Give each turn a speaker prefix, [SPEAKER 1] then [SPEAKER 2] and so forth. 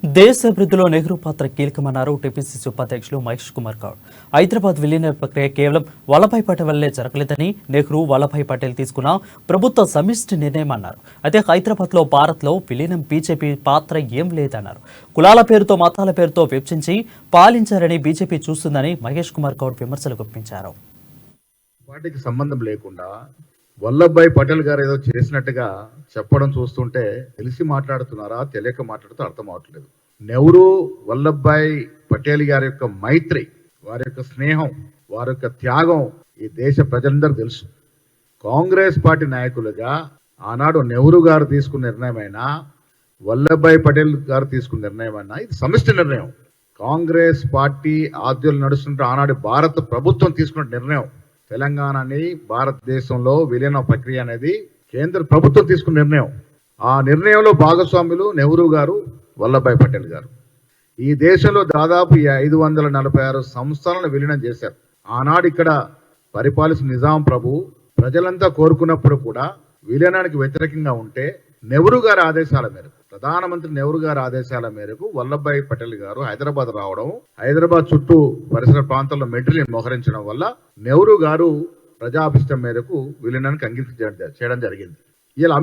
[SPEAKER 1] దేశ అభివృద్ధిలో నెహ్రూ పాత్ర కీలకమన్నారు టీపీసీసీ ఉపాధ్యక్షులు మహేష్ కుమార్ గౌడ్. హైదరాబాద్ విలీన ప్రక్రియ కేవలం వల్లభాయ్ పటేల్ వల్లే జరగలేదని, నెహ్రూ వల్లభాయ్ పటేల్ తీసుకున్న ప్రభుత్వ సమిష్టి నిర్ణయం అన్నారు. అయితే హైదరాబాద్లో భారత్లో విలీనం బీజేపీ పాత్ర ఏం లేదన్నారు. కులాల పేరుతో మతాల పేరుతో విభజించి పాలించారని బీజేపీ చూస్తుందని మహేష్ కుమార్ గౌడ్ విమర్శలు గుప్పించారు.
[SPEAKER 2] పార్టీకి సంబంధం లేకుండా వల్లభాయ్ పటేల్ గారు ఏదో చేసినట్టుగా చెప్పడం చూస్తుంటే తెలిసి మాట్లాడుతున్నారా తెలియక మాట్లాడుతూ అర్థం అవట్లేదు. నెహ్రూ వల్లభాయ్ పటేల్ గారి యొక్క మైత్రి, వారి యొక్క స్నేహం, వారి యొక్క త్యాగం ఈ దేశ ప్రజలందరూ తెలుసు. కాంగ్రెస్ పార్టీ నాయకులుగా ఆనాడు నెహ్రూ గారు తీసుకున్న నిర్ణయమైనా, వల్లభాయ్ పటేల్ గారు తీసుకున్న నిర్ణయమైనా ఇది సమిష్టి నిర్ణయం. కాంగ్రెస్ పార్టీ ఆధ్వర్యంలో నడుస్తుంటే ఆనాడు భారత ప్రభుత్వం తీసుకున్న నిర్ణయం. తెలంగాణని భారతదేశంలో విలీన ప్రక్రియ అనేది కేంద్ర ప్రభుత్వం తీసుకున్న నిర్ణయం. ఆ నిర్ణయంలో భాగస్వాములు నెహ్రూ గారు, వల్లభాయ్ పటేల్ గారు. ఈ దేశంలో దాదాపు 546 సంస్థలను విలీనం చేశారు. ఆనాడు ఇక్కడ పరిపాలించిన నిజాం ప్రభు ప్రజలంతా కోరుకున్నప్పుడు కూడా విలీనానికి వ్యతిరేకంగా ఉంటే నెహ్రూ గారి ఆదేశాల మేరకు, ప్రధానమంత్రి నెహ్రూ గారి ఆదేశాల మేరకు వల్లభాయ్ పటేల్ గారు హైదరాబాద్ రావడం, హైదరాబాద్ చుట్టూ పరిసర ప్రాంతాల్లో మెటీరియల్ మోహరించడం వల్ల నెహ్రూ గారు ప్రజాభిష్టం మేరకు విలీనానికి అంగీకరించడం చేయడం జరిగింది. ఇలా